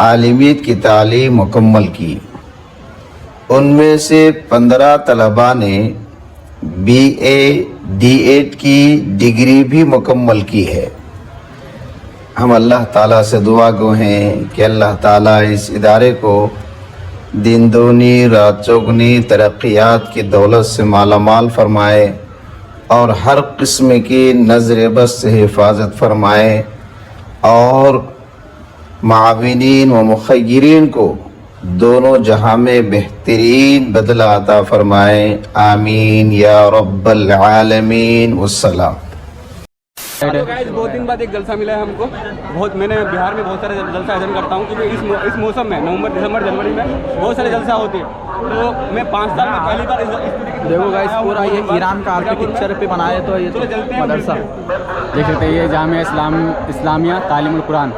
عالمیت کی تعلیم مکمل کی. ان میں سے 15 طلباء نے BA D8 کی ڈگری بھی مکمل کی ہے. ہم اللہ تعالیٰ سے دعا گو ہیں کہ اللہ تعالیٰ اس ادارے کو دن دونی رات چوگنی ترقیات کی دولت سے مالا مال فرمائے اور ہر قسم کی نظر بس سے حفاظت فرمائے اور معاونین و مخیرین کو دونوں جہاں میں بہترین بدلہ عطا فرمائے. آمین یا رب العالمین. والسلام. ہلو گائز، بہت دن بعد ایک جلسہ ملا ہے ہم کو. میں نے بہار میں بہت سارے جلسہ اٹینڈ کرتا ہوں کیونکہ اس موسم میں نومبر دسمبر جنوری میں بہت سارے جلسہ ہوتے ہیں. تو میں 5 سال میں پہلی بار دیکھو گائز پورا یہ ایران کا آرکیٹیکچر پہ بنایا تو یہ مدرسہ دیکھ سکتے ہیں. یہ جامعہ اسلامیہ تعلیم القرآن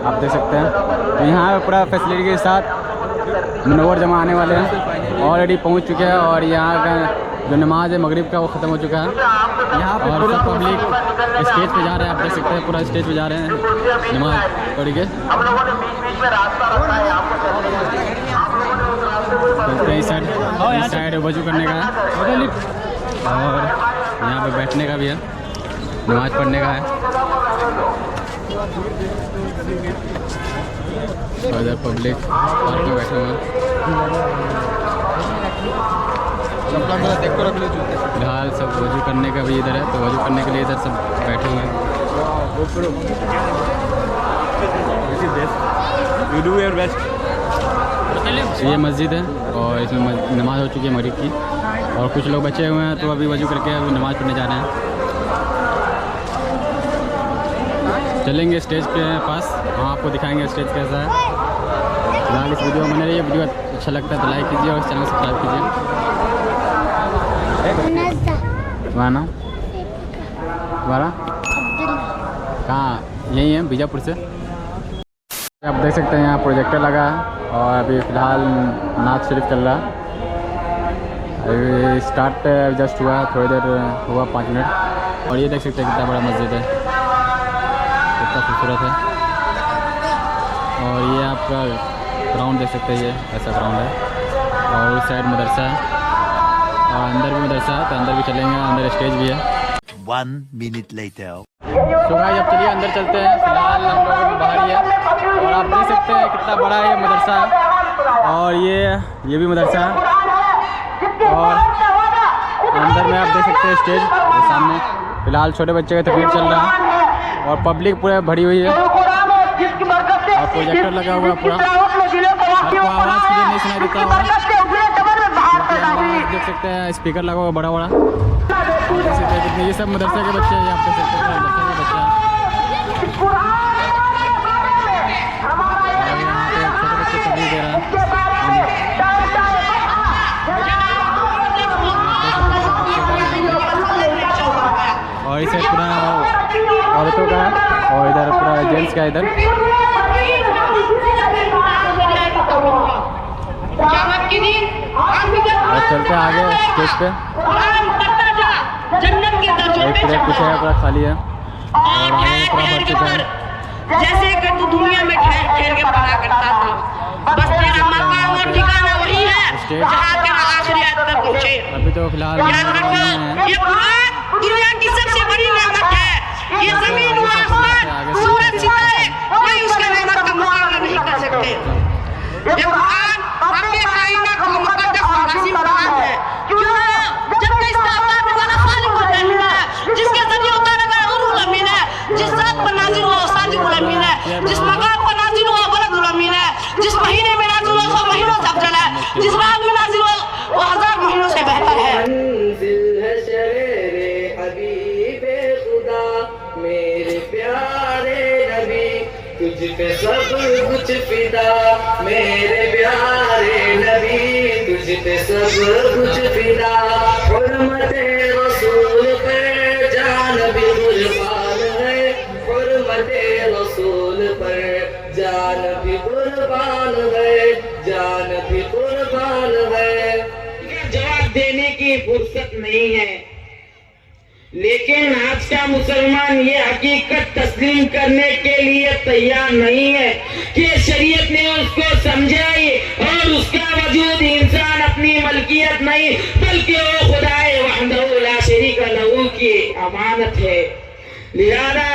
آپ دیکھ سکتے ہیں. تو یہاں پورا فیسلٹی کے ساتھ منور جمع آنے والے ہیں. آلریڈی پہنچ چکے ہیں اور یہاں کا جو نماز ہے مغرب کا وہ ختم ہو چکا ہے. یہاں پہ پورا پبلک اسٹیج پہ جا رہے ہیں. آپ دیکھ سکتے ہیں پورا اسٹیج پہ جا رہے ہیں نماز پڑھ کے. اس سائڈ وضو کرنے کا ہے اور یہاں پہ بیٹھنے کا بھی ہے, نماز پڑھنے کا ہے. ادھر پبلک پارک میں بیٹھے ہوئے ہیں. فی الحال سب وضو کرنے کا بھی ادھر ہے, تو وضو کرنے کے لیے ادھر سب بیٹھے ہوئے ہیں. یہ مسجد ہے اور اس میں نماز ہو چکی ہے مغرب کی, اور کچھ لوگ بچے ہوئے ہیں تو ابھی وضو کر کے ابھی نماز پڑھنے جا رہے ہیں. چلیں گے اسٹیج کے پاس, وہاں آپ کو دکھائیں گے اسٹیج کیسا ہے. فی الحال اس ویڈیو میں یہ ویڈیو اچھا لگتا ہے تو لائک کیجیے اور اس چینل سبسکرائب کیجیے. تمہارا نام تمہارا کہاں؟ یہی ہے بیجاپور سے. آپ دیکھ سکتے ہیں یہاں پروجیکٹر لگا ہے اور ابھی فی الحال نعت شریف چل رہا ہے. ابھی اسٹارٹ جسٹ ہوا ہے, تھوڑی دیر ہوا 5 منٹ. اور یہ دیکھ سکتے ہیں کتنا بڑا مسجد ہے, کتنا خوبصورت ہے. اور یہ آپ کا گراؤنڈ دیکھ سکتے ہیں, یہ ایسا گراؤنڈ ہے. اور اس سائڈ مدرسہ ہے اور اندر بھی مدرسہ ہے, تو اندر بھی چلیں گے. اندر اسٹیج بھی ہے. 1 minute later. تو بھائی اب چلیے اندر چلتے ہیں. فی الحال ہم لوگ ابھی باہر ہی ہے اور آپ دیکھ سکتے ہیں کتنا بڑا ہے یہ مدرسہ ہے. اور یہ بھی مدرسہ ہے. اور اندر میں آپ دیکھ سکتے ہیں اسٹیج کے سامنے فی الحال چھوٹے بچے کا تقریر چل رہا ہے اور پبلک پورے بھری ہوئی ہے اور پروجیکٹر لگا ہوا ہے پورا. آپ کو آواز کلیئر نہیں سنائی دیتا ہوگا, دیکھ سکتے ہیں اسپیکر لگا ہوا بڑا بڑا. یہ سب مدرسے کے بچے ہیں, آپ دیکھ سکتے ہیں مدرسے کے بچے ہیں. اور یہاں پہ چھوٹے بچے تقریر دے رہے ہیں. اور اسے پورا عورتوں کا ہے اور ادھر پورا جینٹس کا. ادھر اور چلتے ہیں آگے اسٹیج پہ. ایک پلیٹ پیچھے ہے پورا خالی ہے اور آگے پورا بھر چکا ہے. جیسے کہ تو دنیا میں ٹھہر کے پڑھا کرتا تھا, بس تیرا مقام اور ٹھکانہ وہی ہے جہاں تیرا آخری حد تک پہنچے. ابھی تو فی الحال یہ قرآن دنیا کی سب سے بڑی نعمت ہے. یہ زمین و آسمان سورج ستارے کوئی اس کے نعمت کا مقابلہ نہیں کر سکتے. یہ قرآن اپنے کائنات کو مقدس اور عظیم قرآن ہے. کیوں نہ جب کہ اس کا اتارنے والا خالق العالمین ہے, جس کے ذریعے اتارنے والا روح الامین ہے, جس ذات پر نازل ہوا صادق الامین ہے, جس مقام پر نازل ہوا بلد الامین ہے, جس مہینے میں نازل ہوا 100 مہینوں سے افضل ہے, جس رات میں نازل ہوا وہ 1000 مہینوں سے بہتر ہے. منزل ہے شہر حبیب خدا میرے پیارے نبی, تجھ پہ سب کچھ فدا میرے پیارے نبی, تجھ پہ سب کچھ فدا. حرمت رسول پر جان بھی قربان ہے, حرمت رسول پر جان بھی قربان ہے, جان بھی قربان ہے. جواب دینے کی فرصت نہیں ہے, لیکن آج کا مسلمان یہ حقیقت تسلیم کرنے کے لیے تیار نہیں ہے کہ شریعت نے اس کو سمجھائی اور اس کا وجود انسان اپنی ملکیت نہیں بلکہ وہ خدائے وحدہ لا شریک لہ کی امانت ہے. لہذا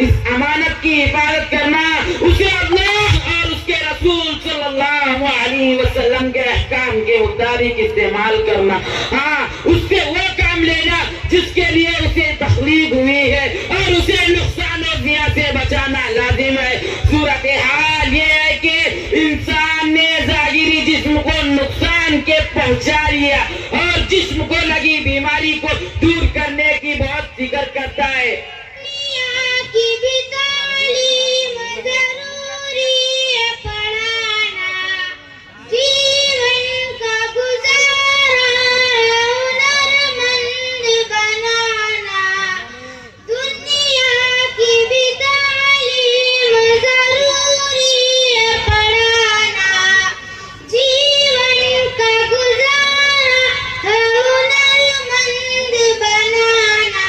اس امانت کی حفاظت کرنا، اسے اللہ اور اس کے رسول صلی اللہ علیہ وسلم کے احکام کے مطابق استعمال کرنا، ہاں اس سے وہ کام لینا جس کے لیے اسے تخلیق ہوئی ہے اور اسے نقصان و زیاں سے بچانا لازم ہے. صورتحال یہ ہے کہ انسان نے ظاہری جسم کو نقصان کے پہنچا لیا اور جسم کو لگی بیماری کو دور کرنے کی بہت فکر کرتا ہے. کی بھی تعلیم ضروری ہے پڑھانا، جیون کا گزارا ہنرمند بنانا. دنیا کی بھی تعلیم ضروری ہے پڑھانا، جیون کا گزارا ہنرمند بنانا.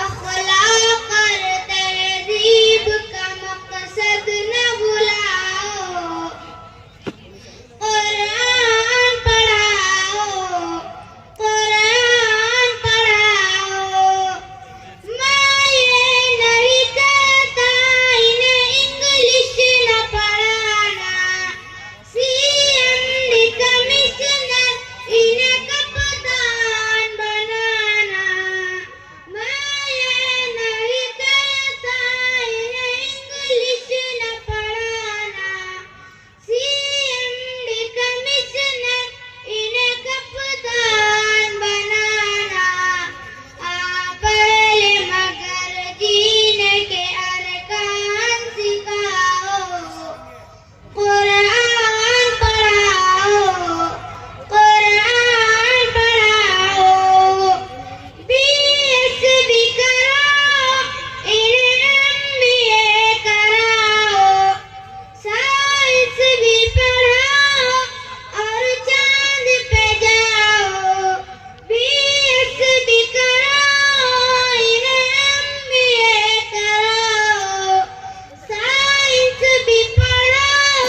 اخلاق اور تہذیب کا مقصد نہ بھلاؤ، قرآن پڑھاؤ، قرآن پڑھاؤ. میں یہ نہیں کہتا انہیں انگلش نہ پڑھانا، سی ایم ڈی کمشنر انہیں کپتان بنانا. میں یہ نہیں کہتا انہیں انگلش نہ پڑھانا، سی ایم ڈی کمشنر انہیں کپتان بنانا. پہلے مگر جینے کے ارکان سکھاؤ، قرآن پڑھاؤ، قرآن پڑھاؤ. بی ایس بھی کراؤ، انہیں MBA کراؤ. سائنس بھی پڑھاؤ اور چاند پہ جاؤ. بی ایس بھی کراؤ، انہیں MBA کراؤ. سائنس بھی پڑھاؤ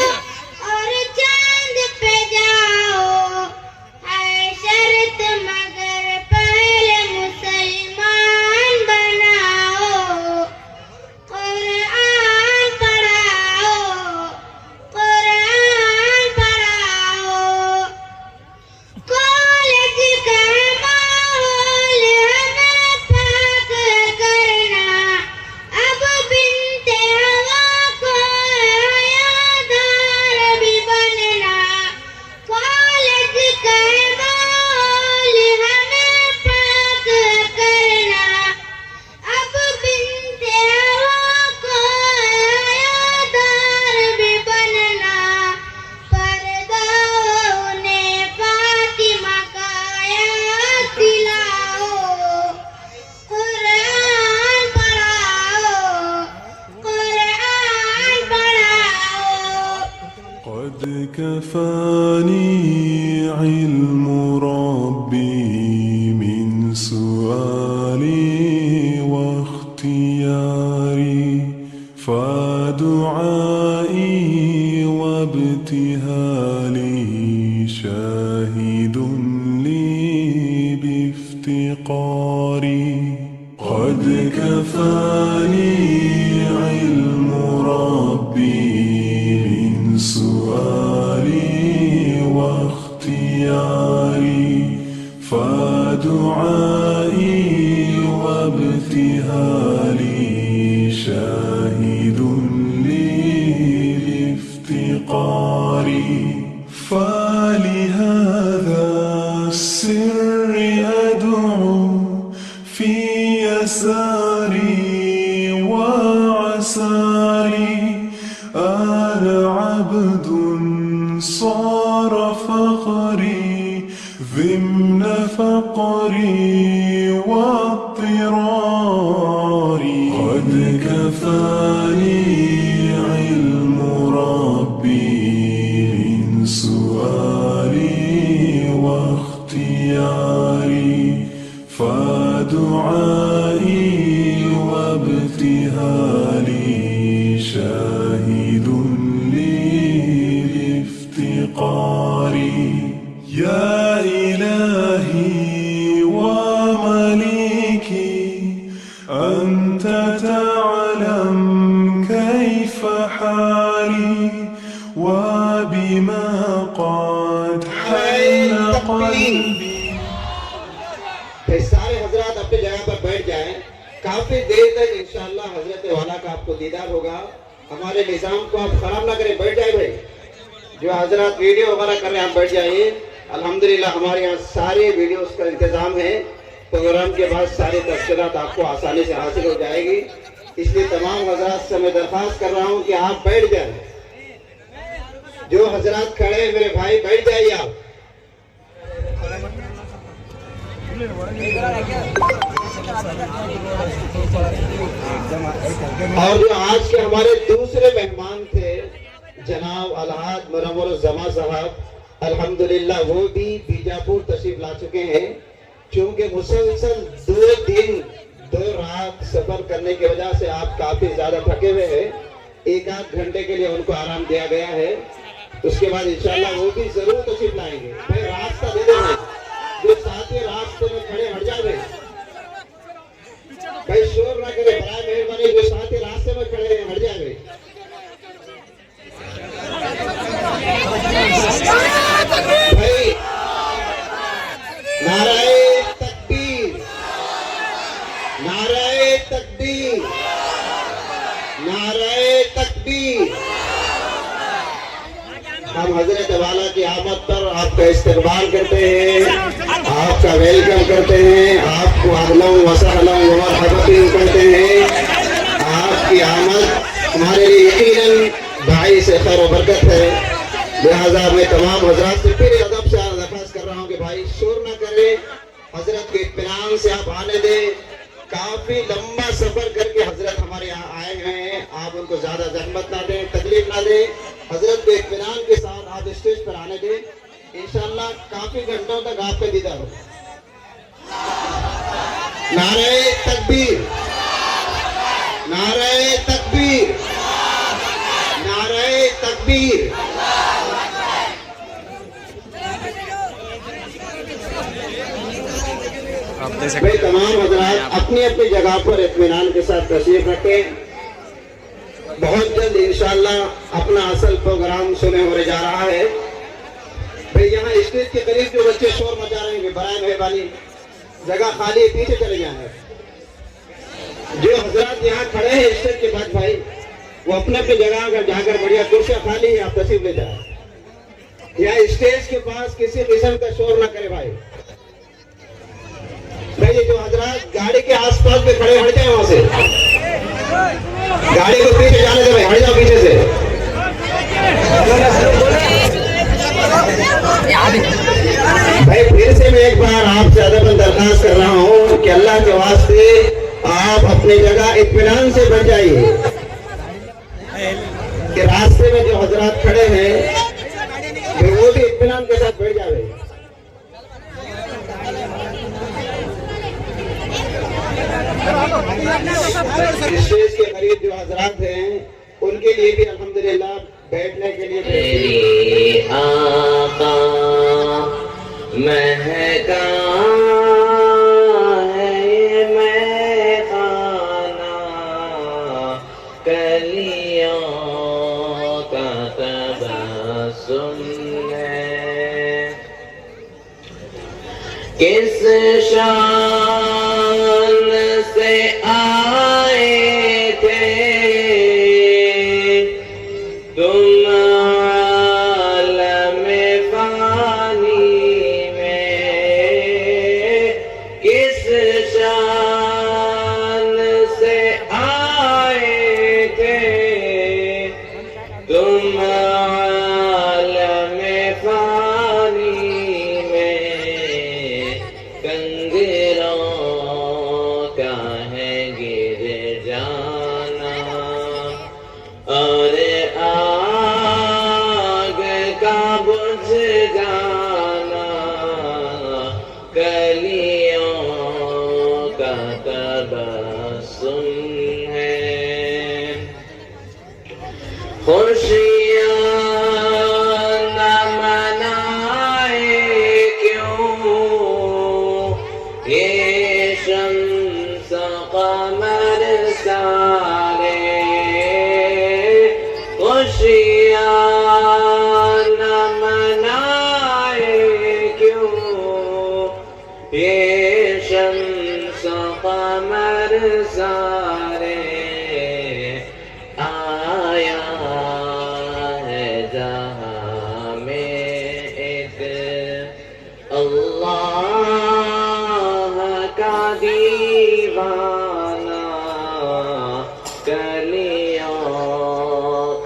اور چاند پہ جاؤ. ہے شرط مگر پہلے مسلمان بناؤ. قرآن پڑھاؤ، قرآن پڑھاؤ. کالج کا ماحول ہمیں پاک کرنا، اب بنت ہوا کو حیادار بھی بننا. کالج کا ماحول ہمیں پاک کرنا، اب بنت ہوا کو حیادار بھی بننا. پردہ انہیں فاطمہ کا یاد دلاؤ. قرآن پڑھاؤ، قرآن پڑھاؤ. قد كفاني علم ربي من سؤالي واختياري، فدعائي وابتهالي شاهد لي بافتقاري. قد كفاني علم ربي من سؤالي واختياري، فدعائي وابتهالي شاهد لي بافتقاري. فلهذا السر أدعو في يساري وعساري. أنا عبد صار فخري ضمن فقري واضطراري. قد كفاني علم ربي من سؤالي واختياري، فدعائي دعائي وابتهالي شاهد لي بافتقاري يا إلهي ومليكي أنت تعلم كيف حالي وبما قد حل قلبي. سارے حضرات اپنی جگہ پر بیٹھ جائیں. کافی دیر تک انشاءاللہ حضرت والا کا آپ کو دیدار ہوگا. ہمارے نظام کو آپ خراب نہ کریں, بیٹھ جائیں بھائی. جو حضرات ویڈیو وغیرہ کر رہے ہیں آپ بیٹھ جائیے. الحمدللہ ہمارے یہاں سارے ویڈیوز کا انتظام ہے. پروگرام کے بعد ساری تفصیلات آپ کو آسانی سے حاصل ہو جائے گی. اس لیے تمام حضرات سے میں درخواست کر رہا ہوں کہ آپ بیٹھ جائیں. جو حضرات کھڑے ہیں میرے بھائی بیٹھ جائیے آپ. اور جو آج کے ہمارے دوسرے مہمان تھے جناب الحاج منور الزمان صاحب, الحمدللہ وہ بھی بیجاپور تشریف لا چکے ہیں. چونکہ مسلسل 2 دن 2 رات سفر کرنے کی وجہ سے آپ کافی زیادہ تھکے ہوئے ہیں. 1-8 گھنٹے کے لیے ان کو آرام دیا گیا ہے. اس کے بعد انشاءاللہ وہ بھی ضرور تشریف لائیں گے. بھائی راستہ دے دیں, جو ساتھی راستے میں کھڑے ہٹ جائے. بھائی شور نہ کرے برائے مہربانی, جو ساتھی راستے میں کھڑے ہیں ہٹ جائے. بھائی نعرہ تکبیر, نعرہ تکبیر, نعرہ تکبیر. ہم حضرت والا کی آمد پر آپ کا استقبال کرتے ہیں, آپ کا ویلکم کرتے ہیں, آپ کو اہلا و سہلا و مرحبا کہتے ہیں. آپ کی آمد ہمارے لیے یقیناً باعث خیر و برکت ہے. لہذا میں تمام حضرات سے پھر ادب سے درخواست کر رہا ہوں کہ بھائی شور نہ کریں, حضرت کے اطمینان سے آپ آنے دیں. کافی لمبا سفر کر کے حضرت ہمارے یہاں آئے ہیں, آپ ان کو زیادہ زحمت نہ دیں, تکلیف نہ دیں. حضرت کے اطمینان کے ساتھ آپ اسٹیج پر آنے دیں. انشاءاللہ کافی گھنٹوں تک آپ کا دیدار ہوگا. نعرہ تکبیر, نعرہ تکبیر, نعرہ تکبیر. بھائی تمام حضرات اپنی اپنی جگہ پر اطمینان کے ساتھ تشریف رکھیں. بہت جلد انشاءاللہ اپنا اصل پروگرام شروع ہونے جا رہا ہے. بھئی یہاں اسٹیج کے قریب جو بچے شور مچا رہے ہیں برائے مہربانی جگہ خالی ہے, پیچھے چلے جائیں. جو حضرات یہاں کھڑے ہیں اسٹیج کے بعد بھائی وہ اپنے اپنے جگہ جا کر بڑھیا کرسیاں خالی ہیں, آپ تشریف لے جائیں. یہاں اسٹیج کے پاس کسی قسم کا شور نہ کرے بھائی. بھائی جو حضرات گاڑی کے آس پاس میں کھڑے ہٹ جائیں وہاں سے, گاڑی کو پیچھے جانے دے بھائی, ہٹ جاؤ پیچھے سے. بھائی پھر سے میں ایک بار آپ سے ادب درخواست کر رہا ہوں کہ اللہ کے واسطے آپ اپنی جگہ اطمینان سے بیٹھ جائیے. کہ راستے میں جو حضرات کھڑے ہیں وہ بھی اطمینان کے ساتھ بیٹھ جائے. اسٹیج کے قریب جو حضرات ہیں ان کے لیے بھی الحمدللہ بیٹھنے کے لیے آقا مہکا ہے میخانہ کلیوں کا تبسم ہے. کس شان سے آئے تھے تم عالم فانی میں, کس شان سے آئے تھے تم عالم فانی میں, کنگروں خوشیاں نہ منائے کیوں یہ شمس قمر سارے خوشیاں نہ منائے کیوں یہ شمس قمر سارے آیا ہے جہاں میں ایک اللہ کا دیوانہ کلیوں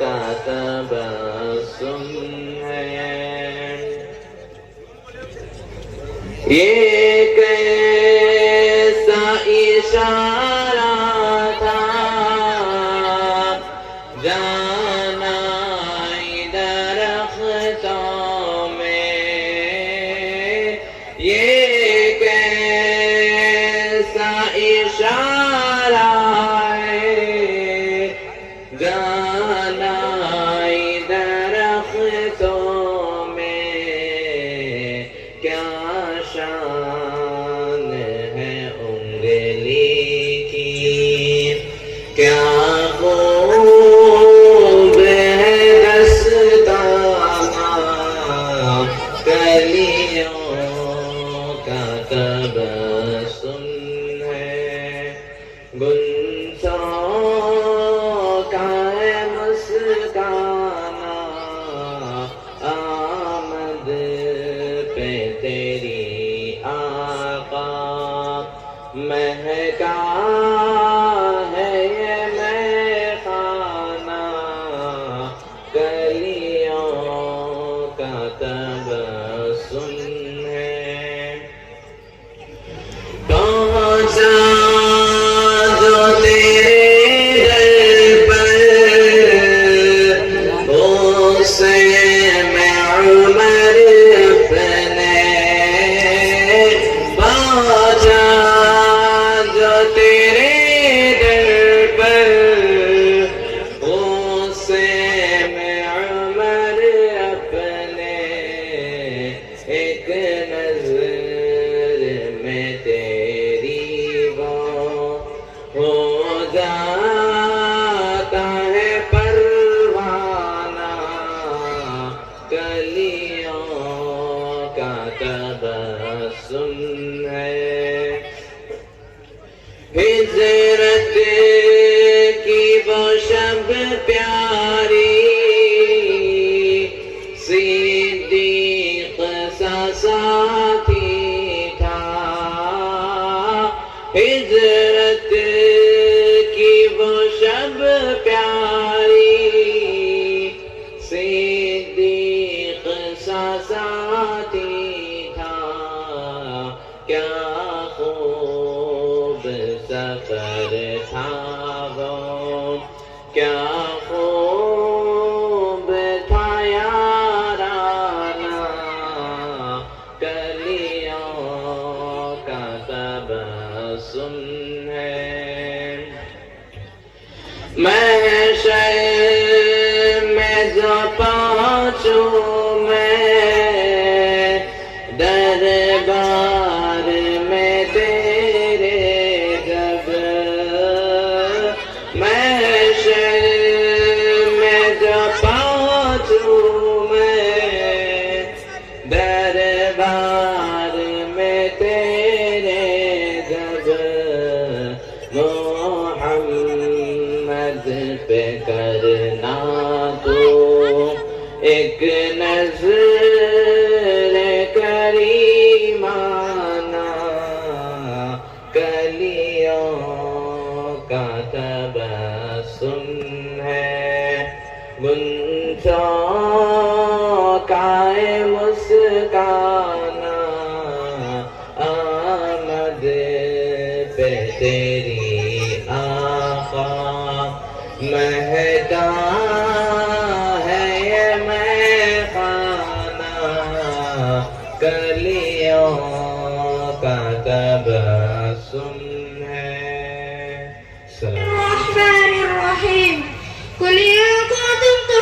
کا تبسم ہے یہ کیسا اشارہ تھا جانا درختوں میں یہ کیسا اشارہ ہے جانا درختوں میں کیا شان ہے انگلی کی کیا خوب ہے دستانہ کلیوں کا تبسم ہے گلشن کا ہے مسکانہ آمد پہ تیری آقا مہکا ہے یہ میخانہ کلیوں کا تبسم ہے پہنچا جو تیرے در پر اسے میں عمر اپنے پہنچا جو تیرے در پر اسے میں عمر اپنے ایک نظر میں تیری وہ ہو جاتا ہے پروانہ کلیوں کا تبسم ہے ہجرت کی وہ شب پیاری صدیق سا ساتھی تھا ہجرت کی وہ شب پیاری صدیق سا ساتھی تھا کیا خوب سفر تھا وہ کیا خوب تھا یارانہ کلیوں کا تبسم ہے محشر میں جو پہنچوں میں دربار میں تیرے جب محشر میں جو پہنچوں میں دربار میں تیرے جب محمد پہ کرنا تو ایک نظر کریمانہ کلیوں کا تبسم ہے گلشن کا ہے مسکانہ آمد پہ تیری آقا مہکا ہے یہ میخانہ کلیوں کا تبسم ہے الرحمن الرحیم قل إن كنتم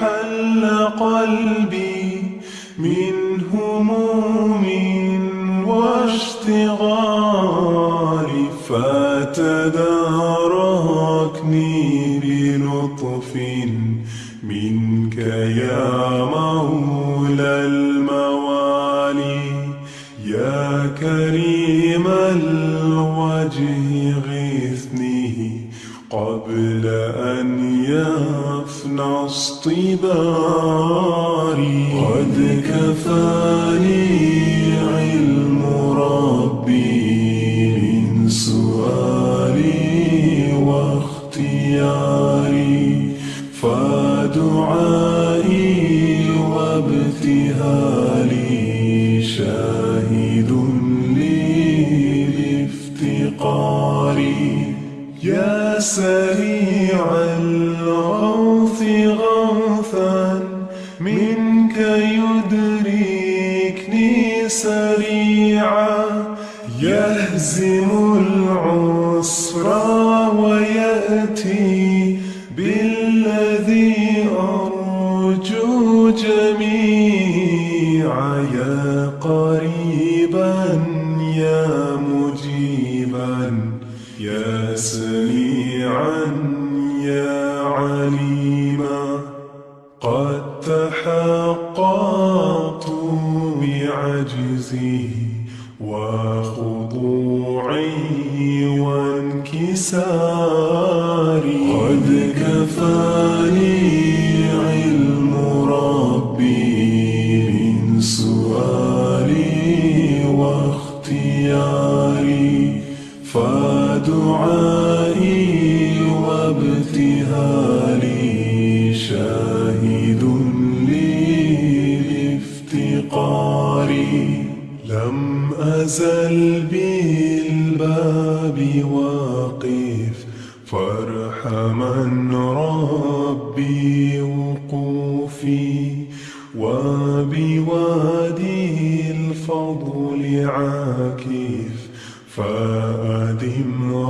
حل قلبي من هموم واشتغال فتداركني بلطف منك يا مولى الموالي يا كريم الوجه غثني قبل أن يفنى اصطباري قد كفاني علم ربي من سؤالي واختياري فدعائي وابتهالي شاهد لي بافتقاري يا سريع الغوث غوثا منك يدركني سريعا يهزم العسر ويأتي بالذي أرجو جميعا يا قريبا يا مجيبا يا سميعا يا عليما قد تحققت بعجزي وخضوعي وانكساري قد كفاني علم ربي من سؤالي واختياري فدعائي وابتهالي شاهد لي بافتقاري لم أزل بالباب واقف فارحمن ربي وقوفي وبوادي الفضل عاكف فأدم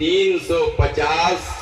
350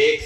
1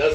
10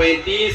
35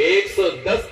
110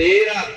13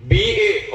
BA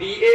DA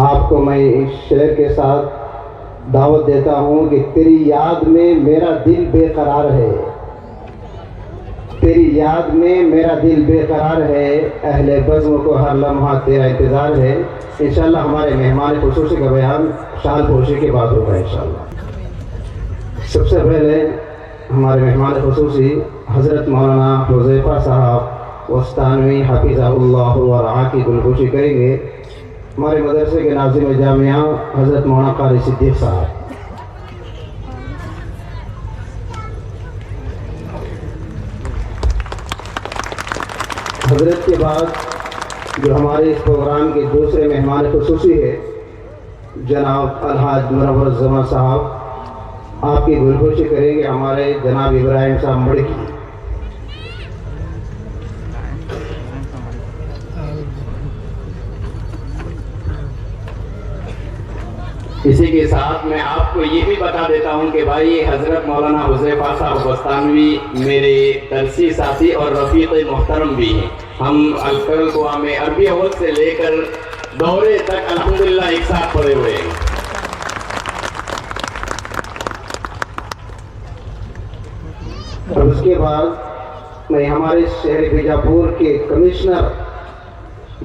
آپ کو میں اس شعر کے ساتھ دعوت دیتا ہوں کہ تیری یاد میں میرا دل بے قرار ہے، تیری یاد میں میرا دل بے قرار ہے، اہل بزم کو ہر لمحہ تیرا انتظار ہے۔ انشاءاللہ ہمارے مہمان خصوصی کا بیان شال پوشی کے بعد ہوگا انشاءاللہ۔ سب سے پہلے ہمارے مہمان خصوصی حضرت مولانا حذیفہ صاحب وسطانوی حفظہ اللہ ورعاہ کی گلگوشی کریں گے۔ ہمارے مدرسے کے ناظم جامعہ حضرت مولانا قاری صدیق صاحب۔ حضرت کے بعد جو ہمارے اس پروگرام کے دوسرے مہمان خصوصی ہے جناب الحاج منور الزمان صاحب، آپ کی گلگوشی کریں گے ہمارے جناب ابراہیم صاحب مڑکی۔ اسی کے ساتھ میں آپ کو یہ بھی بتا دیتا ہوں کہ بھائی حضرت مولانا حذیفہ صاحب بستانوی میرے درسی ساتھی اور رفیق محترم بھی ہیں۔ ہم الکل دعا میں عربی اول سے لے کر دورے تک الحمدللہ ایک ساتھ پڑے ہوئے ہیں۔ اور اس کے بعد میں ہمارے شہر بیجاپور کے کمشنر،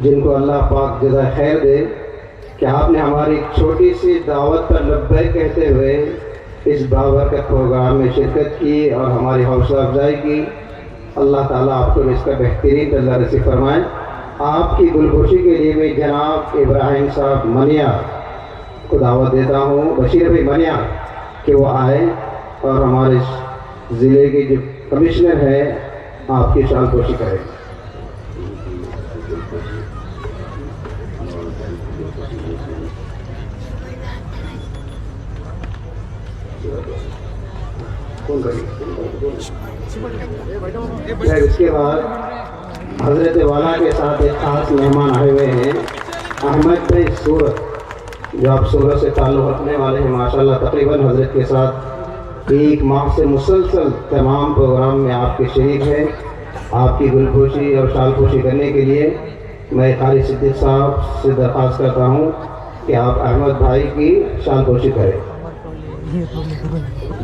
جن کو اللہ پاک جزائے خیر دے، کہ آپ نے ہماری چھوٹی سی دعوت پر لبیک کہتے ہوئے اس بابرکت پروگرام میں شرکت کی اور ہماری حوصلہ افزائی کی۔ اللہ تعالیٰ آپ کو اس کا بہترین درجہ نصیب فرمائے۔ آپ کی گلگوشی کے لیے میں جناب ابراہیم صاحب منیا کو دعوت دیتا ہوں، بشیر بھائی منیا، کہ وہ آئے اور ہمارے ضلع کے جو کمشنر ہیں آپ کی شان پوشی کریں۔ اس کے بعد حضرت والا کے ساتھ ایک خاص مہمان آئے ہوئے ہیں، احمد بھائی سورت، جو آپ سورت سے تعلق رکھنے والے ہیں ماشاءاللہ۔ تقریباً حضرت کے ساتھ ایک ماہ سے مسلسل تمام پروگرام میں آپ کے شریک ہیں۔ آپ کی گلگوشی اور شال پوشی کرنے کے لیے میں قاری صدیق صاحب سے درخواست کرتا ہوں کہ آپ احمد بھائی کی شال پوشی کریں۔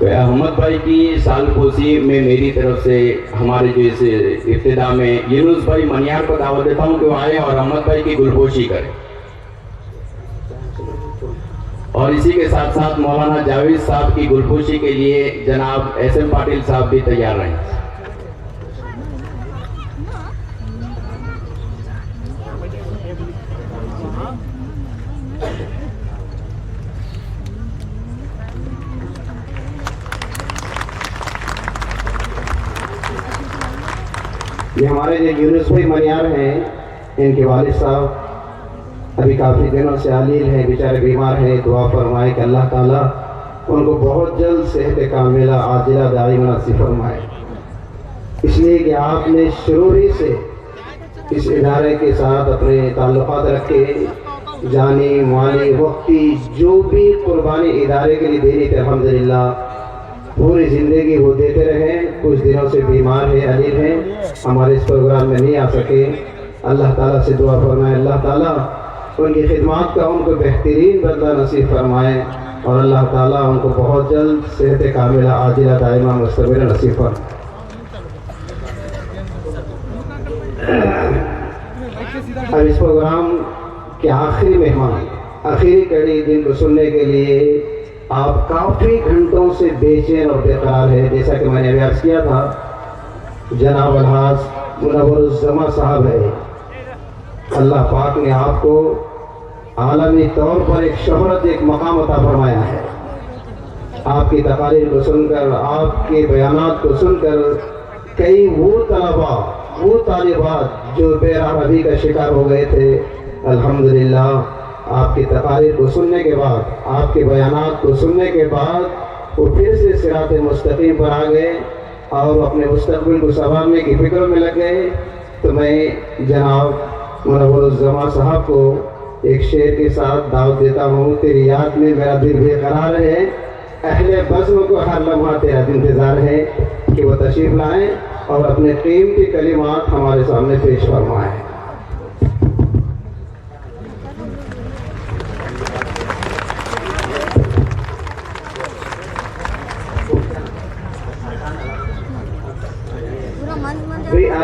احمد بھائی کی سال پوشی میں میری طرف سے ہمارے جو اس ابتدا میں یونس بھائی منیار کو دعوت دیتا ہوں کہ وہ آئے اور احمد بھائی کی گلپوشی کریں، اور اسی کے ساتھ ساتھ مولانا جاوید صاحب کی گلپوشی کے لیے جناب ایس ایم پاٹل صاحب بھی تیار رہیں۔ یہ ہمارے جو یونس بھائی منیار ہیں، ان کے والد صاحب ابھی کافی دنوں سے علیل ہیں، بیچارے بیمار ہیں۔ دعا فرمائے کہ اللہ تعالیٰ ان کو بہت جلد صحت کاملہ عاجلہ دائمہ نصیب فرمائے، اس لیے کہ آپ نے شروع ہی سے اس ادارے کے ساتھ اپنے تعلقات رکھے، جانی مالی وقتی جو بھی قربانی ادارے کے لیے دینی تھی الحمدللہ پوری زندگی وہ دیتے رہے۔ کچھ دنوں سے بیمار ہیں، علیل ہیں، ہمارے اس پروگرام میں نہیں آ سکے۔ اللہ تعالیٰ سے دعا فرمائے اللہ تعالیٰ ان کی خدمات کا ان کو بہترین بدلہ نصیب فرمائے، اور اللہ تعالیٰ ان کو بہت جلد صحت کاملہ عاجلہ دائمہ مستمرہ نصیب فرمائے۔ اب اس پروگرام کے آخری مہمان، آخری کڑی جن کو سننے کے لیے آپ کافی گھنٹوں سے بے چین اور بے قرار ہے، جیسا کہ میں نے ابھی عرض کیا تھا، جناب الحاج منور الزمان صاحب ہے۔ اللہ پاک نے آپ کو عالمی طور پر ایک شہرت، ایک مقام عطا فرمایا ہے۔ آپ کی تقاریر کو سن کر، آپ کے بیانات کو سن کر کئی وہ طلباء، وہ طالبات جو بے راہبی کا شکار ہو گئے تھے، الحمدللہ آپ کی تقاریر کو سننے کے بعد، آپ کے بیانات کو سننے کے بعد وہ پھر سے صراط مستقیم پر آ گئے اور اپنے مستقبل کو سنوارنے کی فکر میں لگ گئے۔ تو میں جناب منور الزمان صاحب کو ایک شعر کے ساتھ دعوت دیتا ہوں۔ تیری یاد میں میرا دل بے قرار ہے، اہل بزم کو ہر لمحہ تیرا انتظار ہے، کہ وہ تشریف لائیں اور اپنے قیمتی کلمات ہمارے سامنے پیش فرمائیں۔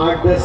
8-10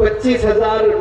25,000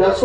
10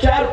4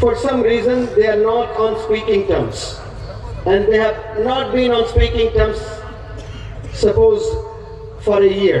for some reason they are not on speaking terms, and they have not been on speaking terms suppose for a year।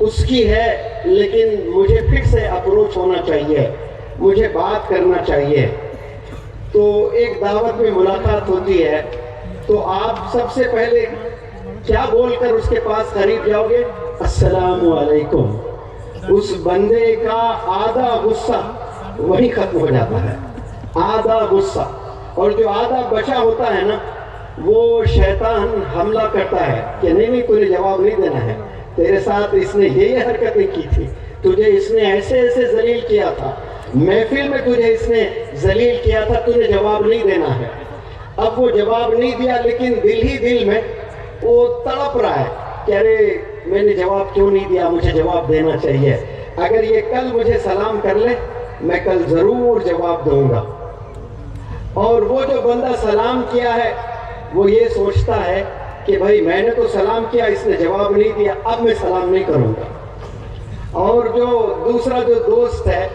اس کی ہے, لیکن مجھے پھر سے اپروچ ہونا چاہیے, مجھے بات کرنا چاہیے. تو ایک دعوت میں ملاقات ہوتی ہے تو آپ سب سے پہلے کیا بول کر اس کے پاس قریب جاؤ گے؟ السلام علیکم. اس بندے کا آدھا غصہ وہی ختم ہو جاتا ہے, آدھا غصہ. اور جو آدھا بچا ہوتا ہے نا, وہ شیطان حملہ کرتا ہے کہ نہیں تجھے جواب نہیں دینا ہے, تیرے ساتھ اس نے یہ حرکتیں کی تھی, تجھے اس نے ایسے ایسے ذلیل کیا تھا, محفل میں تجھے اس نے ذلیل کیا تھا, تجھے جواب نہیں دینا ہے. اب وہ جواب نہیں دیا, لیکن دل ہی دل میں وہ تڑپ رہا ہے کہ ارے میں نے جواب کیوں نہیں دیا, مجھے جواب دینا چاہیے. اگر یہ کل مجھے سلام کر لے, میں کل ضرور جواب دوں گا. اور وہ جو بندہ سلام کیا ہے وہ یہ سوچتا ہے کہ بھائی میں نے تو سلام کیا, اس نے جواب نہیں دیا, اب میں سلام نہیں کروں گا. اور جو دوسرا جو دوست ہے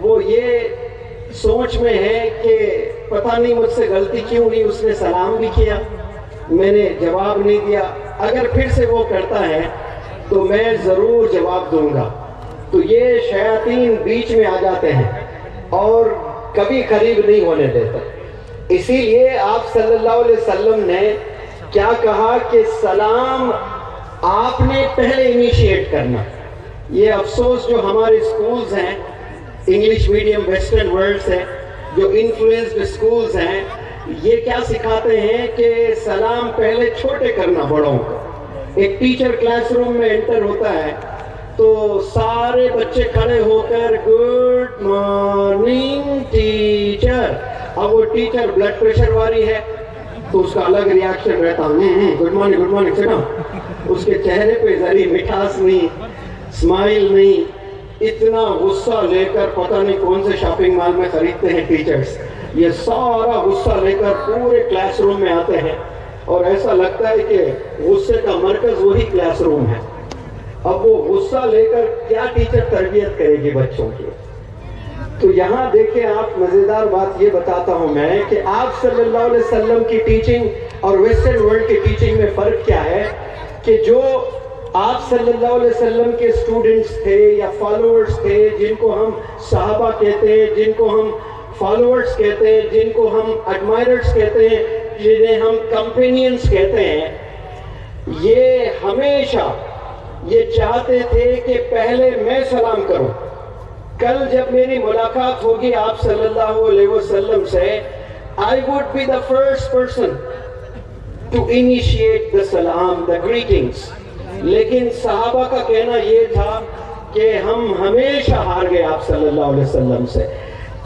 وہ یہ سوچ میں ہے کہ پتہ نہیں مجھ سے غلطی کیوں نہیں, اس نے سلام بھی کیا, میں نے جواب نہیں دیا, اگر پھر سے وہ کرتا ہے تو میں ضرور جواب دوں گا. تو یہ شیاطین بیچ میں آ جاتے ہیں اور کبھی قریب نہیں ہونے دیتے. اسی لیے آپ صلی اللہ علیہ وسلم نے کیا کہا کہ سلام آپ نے پہلے انیشیٹ کرنا. یہ افسوس جو ہمارے اسکولز ہیں, انگلش میڈیم ویسٹرن ورلڈ سے جو انفلوئنسڈ اسکولز ہیں, یہ کیا سکھاتے ہیں کہ سلام پہلے چھوٹے کرنا بڑوں کو. ایک ٹیچر کلاس روم میں انٹر ہوتا ہے تو سارے بچے کھڑے ہو کر گڈ مارننگ ٹیچر. اب وہ ٹیچر بلڈ پریشر والی ہے تو اس کا الگ ریاکشن رہتا, گڈ مارننگ سنا. اس کے چہرے پہ ذری مٹھاس نہیں, اسمائل نہیں, اتنا غصہ لے کر پتہ نہیں کون سے شاپنگ مال میں خریدتے ہیں ٹیچرز. یہ سارا غصہ لے کر پورے کلاس روم میں آتے ہیں اور ایسا لگتا ہے کہ غصے کا مرکز وہی کلاس روم ہے. اب وہ غصہ لے کر کیا ٹیچر تربیت کرے گی بچوں کی؟ تو یہاں دیکھیں آپ, مزیدار بات یہ بتاتا ہوں میں کہ آپ صلی اللہ علیہ وسلم کی ٹیچنگ اور ویسٹرن ورلڈ کی ٹیچنگ میں فرق کیا ہے کہ جو آپ صلی اللہ علیہ وسلم کے اسٹوڈنٹس تھے یا فالوورز تھے, جن کو ہم صحابہ کہتے ہیں, جن کو ہم فالوورز کہتے ہیں, جن کو ہم ایڈمائررز کہتے ہیں, جنہیں ہم کمپینینز کہتے ہیں, یہ ہمیشہ یہ چاہتے تھے کہ پہلے میں سلام کروں. کل جب میری ملاقات ہوگی آپ صلی اللہ علیہ وسلم سے, I would be the first person to initiate the salam, the greetings. لیکن صحابہ کا کہنا یہ تھا کہ ہم ہمیشہ ہار گئے آپ صلی اللہ علیہ وسلم سے,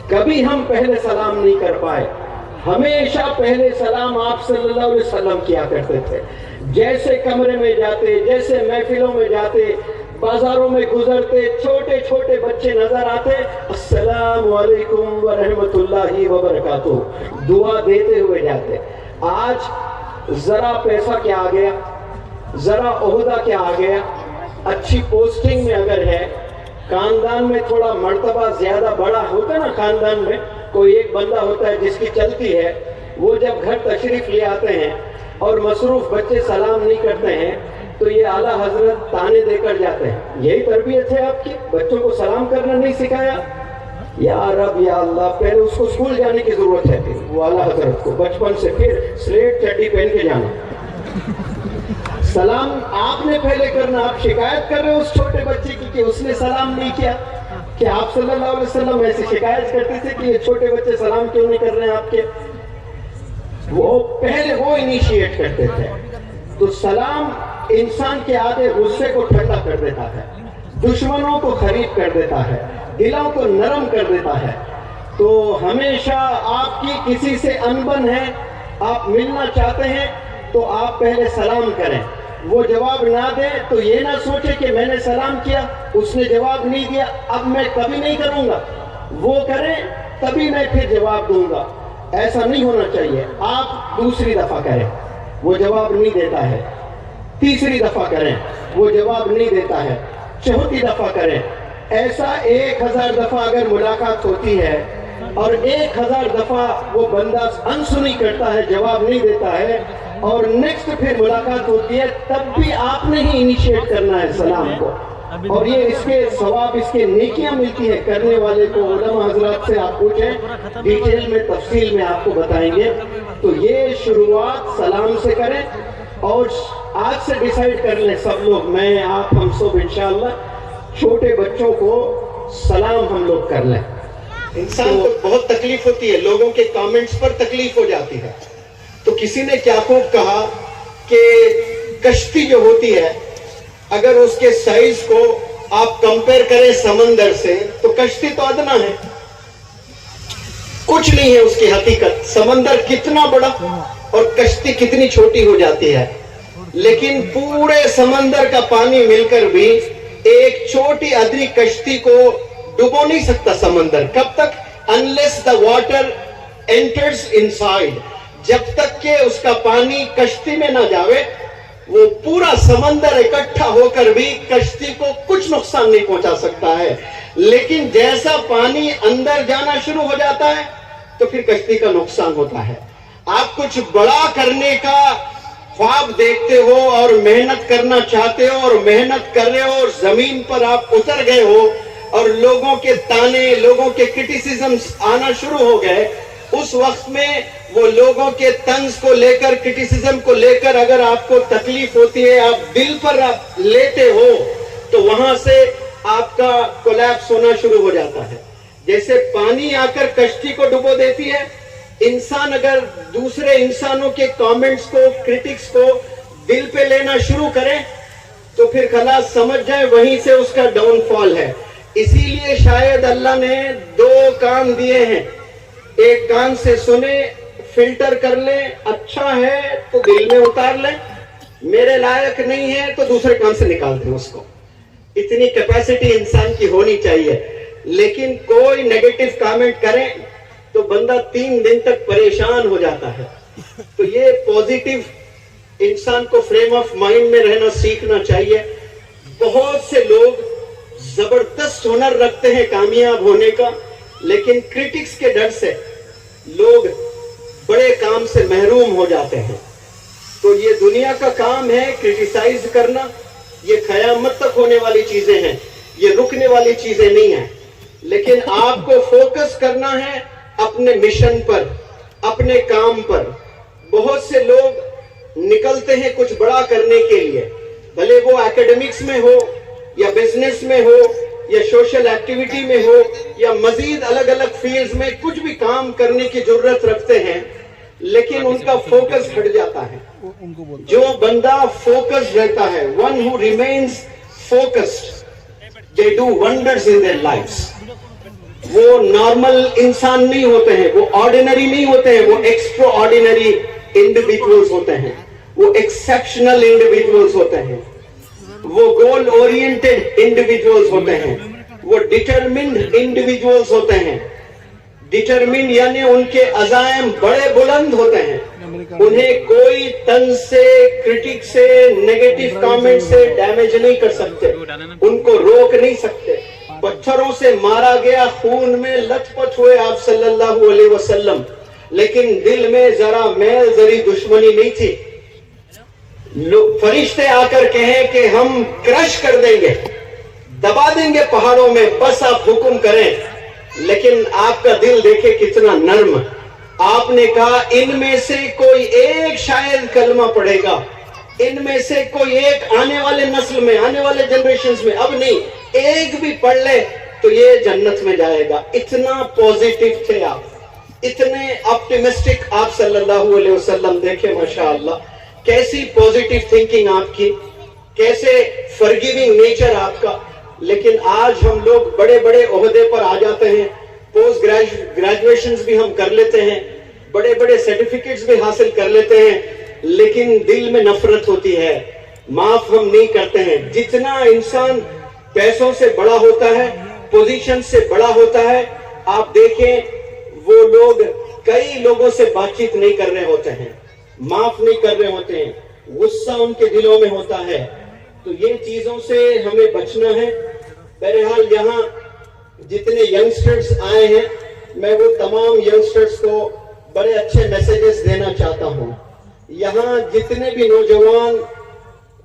کبھی ہم پہلے سلام نہیں کر پائے. ہمیشہ پہلے سلام آپ صلی اللہ علیہ وسلم کیا کرتے تھے. جیسے کمرے میں جاتے, جیسے محفلوں میں جاتے, بازاروں میں گزرتے, چھوٹے چھوٹے بچے نظر آتے, السلام علیکم ورحمۃ اللہ وبرکاتہ دعا دیتے ہوئے جاتے. آج ذرا پیسہ کیا آ گیا, ذرا عہدہ کیا آ گیا, اچھی پوسٹنگ میں اگر ہے, خاندان میں تھوڑا مرتبہ زیادہ بڑا ہوتا ہے نا, خاندان میں کوئی ایک بندہ ہوتا ہے جس کی چلتی ہے, وہ جب گھر تشریف لے آتے ہیں اور مصروف بچے سلام نہیں کرتے ہیں تو یہ اعلیٰ حضرت تانے دے کر جاتے ہیں. یہی تربیت ہے آپ کی, بچوں کو سلام کرنا نہیں سکھایا. یا رب یا اللہ, پہلے اس کو اسکول جانے کی ضرورت ہے, پھر وہ اعلیٰ حضرت کو بچپن سے پھر سلیٹ چڈی پہن کے جانا. سلام آپ نے پہلے کرنا. آپ شکایت کر رہے ہو اس چھوٹے بچے کی کہ اس نے سلام نہیں کیا, کہ آپ صلی اللہ علیہ وسلم ایسی شکایت کرتے تھے کہ یہ چھوٹے بچے سلام کیوں نہیں کر رہے ہیں آپ کے. وہ پہلے وہ انیشیٹ کرتے تھے. تو سلام انسان کے آدھے غصے کو ٹھنڈا کر دیتا ہے, دشمنوں کو خرید کر دیتا ہے, دلوں کو نرم کر دیتا ہے. تو ہمیشہ آپ کی کسی سے انبن ہے, آپ ملنا چاہتے ہیں تو آپ پہلے سلام کریں. وہ جواب نہ دے تو یہ نہ سوچے کہ میں نے سلام کیا, اس نے جواب نہیں دیا, اب میں کبھی نہیں کروں گا. وہ کریں تبھی میں پھر جواب دوں گا. ایسا نہیں ہونا چاہیے. آپ دوسری دفعہ کریں, وہ جواب نہیں دیتا ہے. تیسری دفعہ کریں, وہ جواب نہیں دیتا ہے. چوتھی دفعہ کریں. ایسا 1000 دفعہ اگر ملاقات ہوتی ہے اور 1000 دفعہ وہ بندہ انسنی کرتا ہے, جواب نہیں دیتا ہے, اور نیکسٹ پھر ملاقات ہوتی ہے, تب بھی آپ نے ہی انیشیٹ کرنا ہے سلام کو. اور یہ اس کے ثواب اس کے نیکیاں ملتی ہیں کرنے والے کو. علماء حضرات سے آپ پوچھیں, ڈیٹیل میں تفصیل میں آپ کو بتائیں گے. تو یہ شروعات سلام سے کریں اور آج سے ڈیسائیڈ کر لیں سب لوگ, میں آپ ہم سب انشاءاللہ چھوٹے بچوں کو سلام ہم لوگ کر لیں. انسان کو بہت تکلیف ہوتی ہے, لوگوں کے کامنٹس پر تکلیف ہو جاتی ہے. تو کسی نے کیا خوب کہا کہ کشتی جو ہوتی ہے اگر اس کے سائز کو آپ کمپیئر کریں سمندر سے تو کشتی تو ادنا ہے, کچھ نہیں ہے اس کی حقیقت. سمندر کتنا بڑا اور کشتی کتنی چھوٹی ہو جاتی ہے, لیکن پورے سمندر کا پانی مل کر بھی ایک چھوٹی ادری کشتی کو ڈبو نہیں سکتا سمندر. کب تک؟ unless the water enters inside, جب تک کہ اس کا پانی کشتی میں نہ جاوے وہ پورا سمندر اکٹھا ہو کر بھی کشتی کو کچھ نقصان نہیں پہنچا سکتا ہے. لیکن جیسا پانی اندر جانا شروع ہو جاتا ہے تو پھر کشتی کا نقصان ہوتا ہے. آپ کچھ بڑا کرنے کا خواب دیکھتے ہو اور محنت کرنا چاہتے ہو اور محنت کر رہے ہو اور زمین پر آپ اتر گئے ہو اور لوگوں کے تانے, لوگوں کے کرٹیسزمز آنا شروع ہو گئے, اس وقت میں وہ لوگوں کے طنز کو لے کر, کرٹیسزم کو لے کر اگر آپ کو تکلیف ہوتی ہے, آپ دل پر آپ لیتے ہو تو وہاں سے آپ کا کولیپس ہونا شروع ہو جاتا ہے. جیسے پانی آ کر کشتی کو ڈبو دیتی ہے, انسان اگر دوسرے انسانوں کے کامنٹس کو, کرٹکس کو دل پہ لینا شروع کرے تو پھر خلاص سمجھ جائے وہیں سے اس کا ڈاؤن فال ہے. اسی لیے شاید اللہ نے 2 کان دیے ہیں, ایک کان سے سنے, فلٹر کر لیں, اچھا ہے تو دل میں اتار لیں, میرے لائق نہیں ہے تو دوسرے کان سے نکال دیں اس کو. اتنی کیپیسٹی انسان کی ہونی چاہیے. لیکن کوئی نیگیٹو کامنٹ کریں تو بندہ 3 دن تک پریشان ہو جاتا ہے. تو یہ پوزیٹیو انسان کو فریم آف مائنڈ میں رہنا سیکھنا چاہیے. بہت سے لوگ زبردست ہنر رکھتے ہیں کامیاب ہونے کا, لیکن کرٹکس کے ڈر سے لوگ بڑے کام سے محروم ہو جاتے ہیں. تو یہ دنیا کا کام ہے کرٹیسائز کرنا, یہ قیامت تک ہونے والی چیزیں ہیں, یہ رکنے والی چیزیں نہیں ہیں. لیکن آپ کو فوکس کرنا ہے اپنے مشن پر, اپنے کام پر. بہت سے لوگ نکلتے ہیں کچھ بڑا کرنے کے لیے, بھلے وہ ایکیڈمکس میں ہو یا بزنس میں ہو یا سوشل ایکٹیویٹی میں ہو یا مزید الگ الگ فیلڈز میں کچھ بھی کام کرنے کی ضرورت رکھتے ہیں, لیکن ان کا فوکس ہٹ جاتا ہے. جو بندہ فوکس رہتا ہے, one who remains focused, they do wonders in their lives. وہ نارمل انسان نہیں ہوتے ہیں, وہ آرڈینری نہیں ہوتے ہیں, وہ ایکسٹرا آرڈینری انڈیویجولز ہوتے ہیں, وہ ایکسیپشنل انڈیویجولز ہوتے ہیں, وہ گول اورینٹڈ انڈیویجولز ہوتے ہیں, وہ ڈٹرمنڈ انڈیویجولز ہوتے ہیں. ڈٹرمنڈ یعنی ان کے عزائم بڑے بلند ہوتے ہیں, انہیں کوئی طنز سے, کرٹک سے, نیگیٹو کامنٹ سے ڈیمیج نہیں کر سکتے, ان کو روک نہیں سکتے. پتھروں سے مارا گیا, خون میں لت پت ہوئے آپ صلی اللہ علیہ وسلم, لیکن دل میں ذرا میل ذری دشمنی نہیں تھی. فرشتے آ کر کہیں کہ ہم کرش کر دیں گے, دبا دیں گے پہاڑوں میں, بس آپ حکم کریں. لیکن آپ کا دل دیکھے کتنا نرم. آپ نے کہا ان میں سے کوئی ایک شاید کلمہ پڑھے گا, ان میں سے کوئی ایک آنے والے نسل میں, آنے والے جنریشنز میں, اب نہیں, ایک بھی پڑھ لے تو یہ جنت میں جائے گا. اتنا پوزیٹیو تھے آپ, اتنے آپٹیمسٹک آپ صلی اللہ علیہ وسلم. دیکھیں ماشاءاللہ کیسی پوزیٹیو تھنکنگ آپ کی, کیسے فرگیونگ نیچر آپ کا. لیکن آج ہم لوگ بڑے بڑے عہدے پر آ جاتے ہیں, پوسٹ گریجویشنز بھی ہم کر لیتے ہیں, بڑے بڑے سرٹیفکیٹس بھی حاصل کر لیتے ہیں, لیکن دل میں نفرت ہوتی ہے, معاف ہم نہیں کرتے ہیں. جتنا انسان پیسوں سے بڑا ہوتا ہے, پوزیشن سے بڑا ہوتا ہے, آپ دیکھیں وہ لوگ کئی لوگوں سے بات چیت نہیں کر رہے ہوتے ہیں, معاف نہیں کر رہے ہوتے ہیں, غصہ ان کے دلوں میں ہوتا ہے. تو یہ چیزوں سے ہمیں بچنا ہے. بہرحال یہاں جتنے ینگسٹرز آئے ہیں, میں وہ تمام ینگسٹرز کو بڑے اچھے میسیجز دینا چاہتا ہوں. یہاں جتنے بھی نوجوان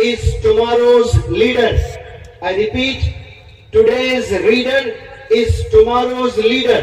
is tomorrow's leader. I repeat, today's reader is tomorrow's leader.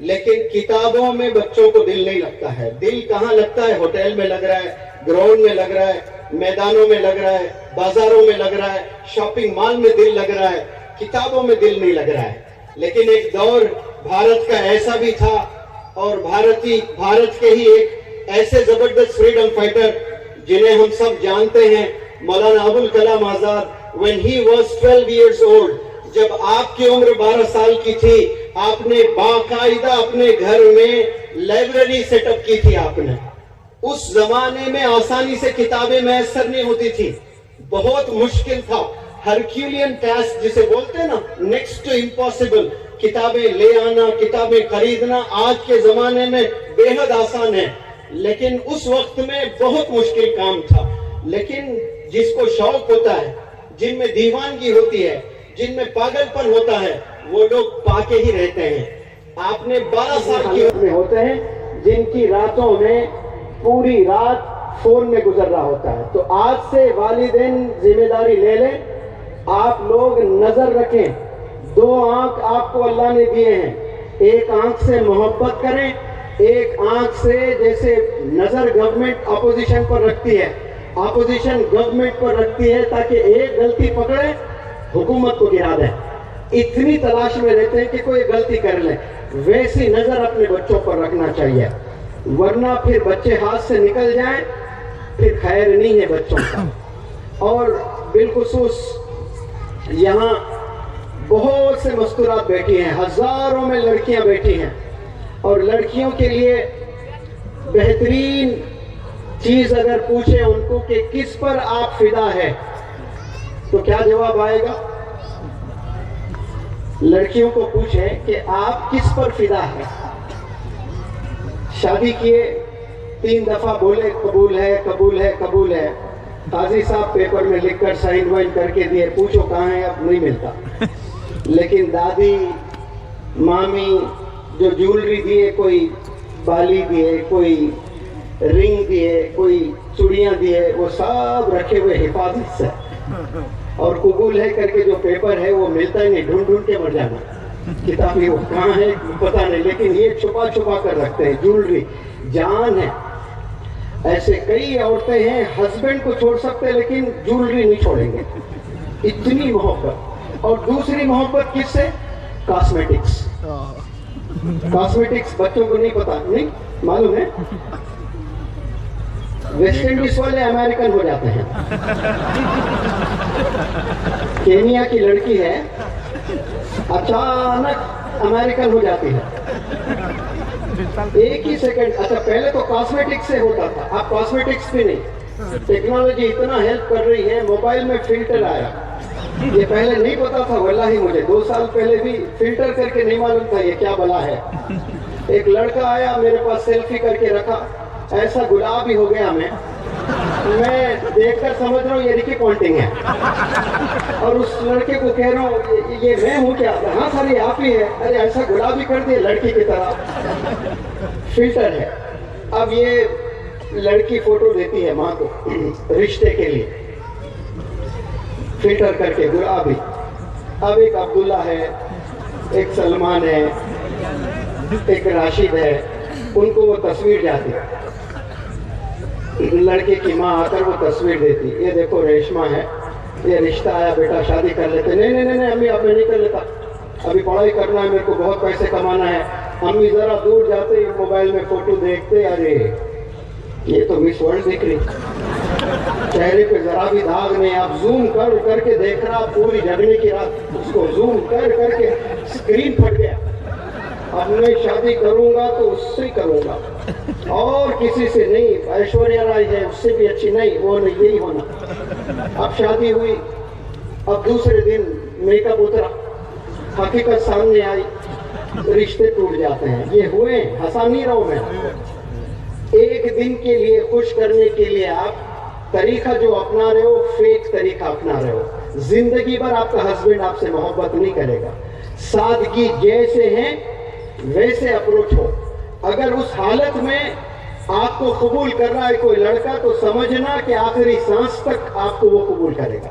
لیکن کتابوں میں بچوں کو دل نہیں لگتا ہے. دل کہاں لگتا ہے؟ ہوٹل میں لگ رہا ہے, گراؤنڈ میں لگ رہا ہے, میدانوں میں لگ رہا ہے, بازاروں میں لگ رہا ہے, شاپنگ مال میں دل لگ رہا ہے, کتابوں میں دل نہیں لگ رہا ہے. لیکن ایک دور بھارت کا ایسا بھی تھا, اور بھارت کے ہی ایک ایسے زبردست فریڈم فائٹر جنہیں ہم سب جانتے ہیں, Maulana Abul Kalam Azad. when he was 12 years old, جب آپ کی عمر 12 سال کی تھی, آپ نے باقاعدہ اپنے گھر میں لائبریری سیٹ اپ کی تھی. آپ نے اس زمانے میں آسانی سے کتابیں میسر نہیں ہوتی تھی, بہت مشکل تھا. ہرکیولین ٹاسک جسے بولتے ہیں نا, نیکسٹ ٹو امپاسبل. کتابیں لے آنا, کتابیں خریدنا آج کے زمانے میں بے حد آسان ہے, لیکن اس وقت میں بہت مشکل کام تھا. لیکن جس کو شوق ہوتا ہے, جن میں دیوانگی ہوتی ہے, جن میں پاگل پن ہوتا ہے, وہ لوگ پاکے ہی رہتے ہیں. آپ نے 12 سال کی عمر میں ہوتے ہیں جن کی راتوں میں پوری رات فون میں گزر رہا ہوتا ہے. تو آج سے والدین ذمہ داری لے لیں, آپ لوگ نظر رکھیں. 2 آنکھ آپ کو اللہ نے دیے ہیں, ایک آنکھ سے محبت کریں, ایک آنکھ سے جیسے نظر گورنمنٹ اپوزیشن پر رکھتی ہے, اپوزیشن گورنمنٹ پر رکھتی ہے تاکہ ایک غلطی پکڑے حکومت کو گرا دیں. اتنی تلاش میں رہتے ہیں کہ کوئی غلطی کر لے, ویسی نظر اپنے بچوں پر رکھنا چاہیے, ورنہ پھر بچے ہاتھ سے نکل جائیں پھر خیر نہیں ہے بچوں کا. اور بالخصوص یہاں بہت سے مستورات بیٹھی ہیں, ہزاروں میں لڑکیاں بیٹھی ہیں, اور لڑکیوں کے لیے بہترین چیز اگر پوچھیں ان کو کہ کس پر آپ فدا ہے, تو کیا جواب آئے گا؟ لڑکیوں کو پوچھیں کہ آپ کس پر فدا ہے. شادی کیے 3 دفعہ بولے قبول ہے قبول ہے قبول ہے, قاضی صاحب پیپر میں لکھ کر سائن وائن کر کے دیے, پوچھو کہاں ہے, اب نہیں ملتا. لیکن دادی مامی جو جیولری دیے, کوئی بالی دیے, کوئی رنگ دیے, کوئی چوڑیاں دیے, وہ سب رکھے ہوئے حفاظت سے, اور قبول ہے کر کے جو پیپر ہے وہ ملتا ہی نہیں, ڈھونڈ ڈھونڈ کے مر جانا. کتابیں وہ کہاں ہے پتہ نہیں, لیکن یہ چھپا چھپا کر رکھتے ہیں. جیولری جان ہے. ایسے کئی عورتیں ہیں ہسبینڈ کو چھوڑ سکتے لیکن جیولری نہیں چھوڑیں گے, اتنی محبت. اور دوسری محبت کس سے؟ کاسمیٹکس. کاسمیٹکس بچوں کو نہیں پتا, نہیں معلوم ہے, ویسٹ انڈیز والے امریکن ہو جاتے ہیں. کینیا کی لڑکی ہے, اچانک امریکن ہو جاتی ہے, ایک ہی سیکنڈ. اچھا پہلے تو کاسمیٹکس سے ہوتا تھا, اب کاسمیٹکس بھی نہیں. ٹیکنالوجی اتنا ہیلپ کر رہی ہے, موبائل میں فلٹر آیا, یہ پہلے نہیں پتا تھا. واللہ مجھے 2 سال پہلے بھی فلٹر کر کے نہیں معلوم تھا یہ کیا بلا ہے. ایک لڑکا آیا میرے پاس, سیلفی کر کے رکھا, ایسا گلابی ہو گیا. میں دیکھ کر سمجھ رہا ہوں یہ رکی پوائنٹنگ ہے, اور اس لڑکے کو کہہ رہا ہوں یہ میں ہوں کیا؟ ہاں سر یہ آپ ہی ہے. ارے ایسا گلابی کر دیا لڑکی کی طرح, فلٹر ہے. اب یہ لڑکی فوٹو دیتی ہے ماں کو رشتے کے لیے, فلٹر کر کے گلابی. اب ایک عبداللہ ہے, ایک سلمان ہے, ایک راشد ہے, ان کو وہ تصویر جاتی. لڑکے کی ماں آ کر وہ تصویر دیتی, یہ دیکھو ریشما ہے, یہ رشتہ آیا بیٹا شادی کر لیتے. نہیں نہیں نہیں امی اب میں نہیں کر لیتا, ابھی پڑھائی کرنا ہے, میرے کو بہت پیسے کمانا ہے. امی ذرا دور جاتے موبائل میں فوٹو دیکھتے, ارے یہ تو مس ورلڈ دکھ رہی, چہرے پہ ذرا بھی داغ نہیں. آپ زوم کر کر کے دیکھ رہا, پوری جگنے کی رات اس کو زوم کر کر کے اسکرین پھٹ گیا. اب میں شادی کروں گا تو اس سے کروں گا, اور کسی سے نہیں. ایشوریا رائے ہے, اس سے بھی اچھی نہیں, وہ نہیں, یہی ہونا. اب شادی ہوئی, اب دوسرے دن میک اپ اترا, حقیقت سامنے آئی, رشتے ٹوٹ جاتے ہیں. یہ ہوئے, ہنسا نہیں رہا ہوں میں. ایک دن کے لیے خوش کرنے کے لیے آپ طریقہ جو اپنا رہے ہو, فیک طریقہ اپنا رہے ہو. زندگی بھر آپ کا ہسبینڈ آپ سے محبت نہیں کرے گا. سادگی جیسے ہیں ویسے اپروچ ہو. اگر اس حالت میں آپ کو قبول کر رہا ہے کوئی لڑکا, تو سمجھنا کہ آخری سانس تک آپ کو وہ قبول کرے گا,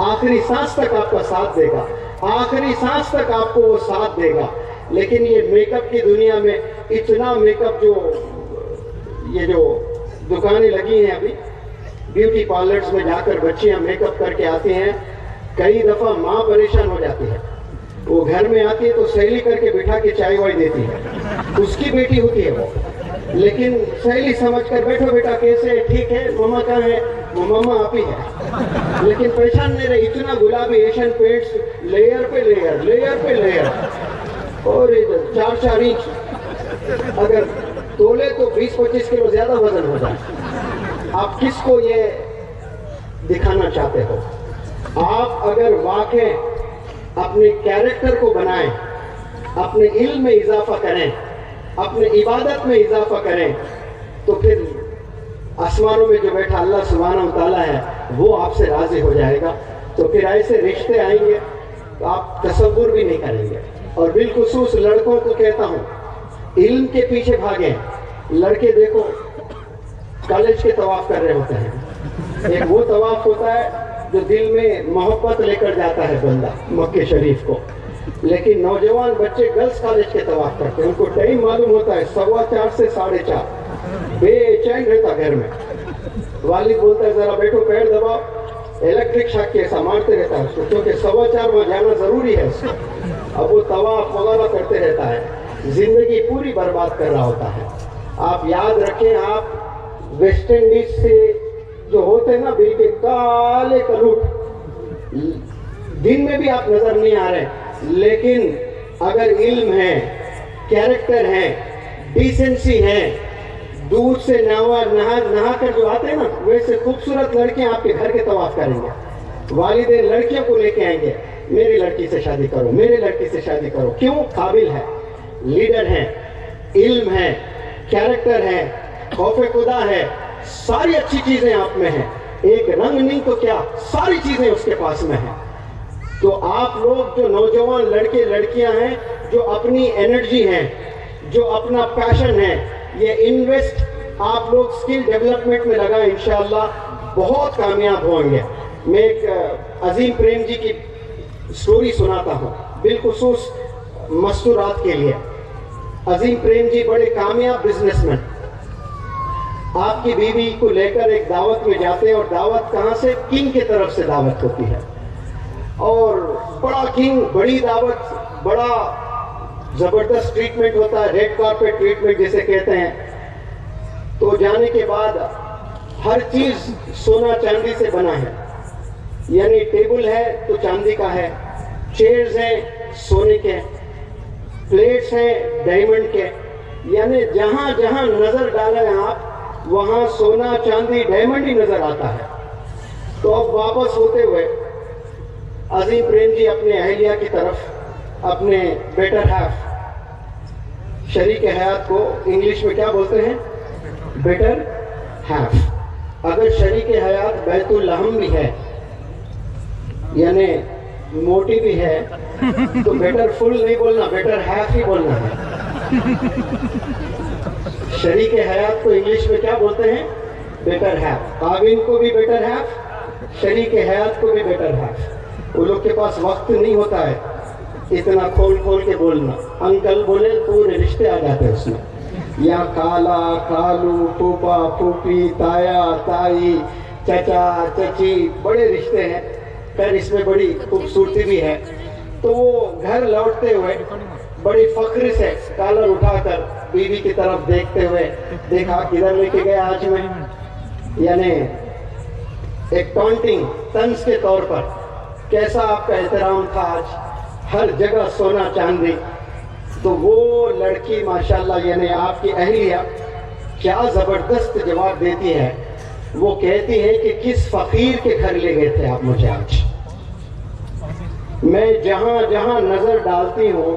آخری سانس تک آپ کا ساتھ دے گا, آخری سانس تک آپ کو وہ ساتھ دے گا. لیکن یہ میک اپ کی دنیا میں اتنا میک اپ یہ جو دکانیں لگی ہیں ابھی بیوٹی پارلرز میں جا کر بچیاں میک اپ کر کے آتی ہیں, کئی دفعہ ماں پریشان ہو جاتی ہے. وہ گھر میں آتی ہے تو سہیلی کر کے بٹھا کے چائے وائی دیتی ہے, اس کی بیٹی ہوتی ہے وہ, لیکن سہیلی سمجھ کر بیٹھو بیٹا کیسے, ٹھیک ہے, ماما کہاں ہے, وہ ماما آپ ہی ہے, لیکن پہچان نہیں رہے. اتنا گلابی ایشین پینٹس, لیئر پہ لیئر, لیئر پہ لیئر, اور 4-4 انچ, اگر تولے تو 20-25 کلو زیادہ وزن ہو جائے. آپ کس کو یہ دکھانا چاہتے ہو؟ آپ اگر واقع اپنے کیریکٹر کو بنائیں, اپنے علم میں اضافہ کریں, اپنے عبادت میں اضافہ کریں, تو پھر آسمانوں میں جو بیٹھا اللہ سبحانہ و تعالیٰ ہے وہ آپ سے راضی ہو جائے گا. تو پھر ایسے رشتے آئیں گے تو آپ تصور بھی نہیں کریں گے. اور بالخصوص لڑکوں کو کہتا ہوں, علم کے پیچھے بھاگیں. لڑکے دیکھو کالج کے طواف کر رہے ہوتے ہیں, ایک وہ طواف ہوتا ہے جو دل میں محبت لے کر جاتا ہے بندہ مکہ شریف کو, لیکن نوجوان بچے گرلس کالج کے طواف کرتے ہیں. ان کو ٹائم معلوم ہوتا ہے 4:15 سے 4:30, بے چین رہتا گھر میں. والد بولتا ہے ذرا بیٹھو پیر دباؤ, الیکٹرک شاک کیسا مارتے رہتا ہے اس کو, کیونکہ 4:15 وہاں جانا ضروری ہے اس کو. اب وہ طواف وغیرہ کرتے رہتا ہے, زندگی پوری برباد کر رہا ہوتا ہے. آپ یاد رکھیں, آپ ویسٹ انڈیز سے جو ہوتے ہیں نا بالکل کالے کلوٹ, دن میں بھی آپ نظر نہیں آ رہے, لیکن اگر علم ہے, کیریکٹر ہے, ڈیسنسی ہے, دودھ سے نہا کر جو آتے ہیں نا, ویسے خوبصورت لڑکیاں آپ کے گھر کے طواف کریں گے. والدین لڑکیوں کو لے کے آئیں گے, میری لڑکی سے شادی کرو, میری لڑکی سے شادی کرو. کیوں؟ قابل ہے, لیڈر ہے, علم ہے, کیریکٹر ہے, خوف خدا ہے, ساری اچھی چیزیں آپ میں ہیں. ایک رنگ نہیں تو کیا, ساری چیزیں اس کے پاس میں ہیں. تو آپ لوگ جو نوجوان لڑکے لڑکیاں ہیں, جو اپنی انرجی ہیں, جو اپنا پیشن ہے, یہ انویسٹ آپ لوگ اسکل ڈیولپمنٹ میں لگائیں, انشاءاللہ بہت کامیاب ہوں گے. میں ایک عظیم پریم جی کی سٹوری سناتا ہوں, بالخصوص مستورات کے لیے. عظیم پریم جی بڑے کامیاب بزنس مین, آپ کی بیوی کو لے کر ایک دعوت میں جاتے ہیں, اور دعوت کہاں سے؟ کنگ کی طرف سے دعوت ہوتی ہے, اور بڑا کنگ, بڑی دعوت, بڑا زبردست ٹریٹمنٹ ہوتا ہے, ریڈ کارپیٹ ٹریٹمنٹ جسے کہتے ہیں. تو جانے کے بعد ہر چیز سونا چاندی سے بنا ہے, یعنی ٹیبل ہے تو چاندی کا ہے, چیئرز ہیں سونے کے, پلیٹس ہیں ڈائمنڈ کے, یعنی جہاں جہاں نظر ڈالیں آپ وہاں سونا چاندی ڈائمنڈ ہی نظر آتا ہے. تو اب واپس ہوتے ہوئے عظیم پریم جی اپنے اہلیہ کی طرف, اپنے بیٹر ہیف, شریک حیات کو انگلش میں کیا بولتے ہیں؟ Better half. اگر شریک حیات بیت اللحم بھی ہے, یعنی موٹی بھی ہے, تو بیٹر فل نہیں بولنا, بیٹر ہیف ہی بولنا ہے. شریک حیات کو انگلش میں کیا بولتے ہیں؟ Better half. قابل کو بھی بیٹر ہیف, شریک حیات کو بھی بیٹر ہیف. وہ لوگ کے پاس وقت نہیں ہوتا ہے اتنا کھول کھول کے بولنا. انکل بولے پورے رشتے آ جاتے ہیں اس میں, یا خالہ, خالو, پھوپھا, پھوپھی, تایا, تائی, چچا, چچی, بڑے رشتے ہیں. پھر اس میں بڑی خوبصورتی بھی ہے. تو وہ گھر لوٹتے ہوئے بڑی فخر سے کالر اٹھا کر بیوی کی طرف دیکھتے ہوئے, دیکھا کدھر لے کے گیا آج میں, یعنی ایک ٹونٹنگ, طنز کے طور پر, کیسا آپ کا احترام تھا آج, ہر جگہ سونا چاندی. تو وہ لڑکی ماشاءاللہ, یعنی آپ کی اہلیہ, کیا زبردست جواب دیتی ہے. وہ کہتی ہے کہ کس فقیر کے گھر لے گئے تھے آپ مجھے آج. میں جہاں جہاں نظر ڈالتی ہوں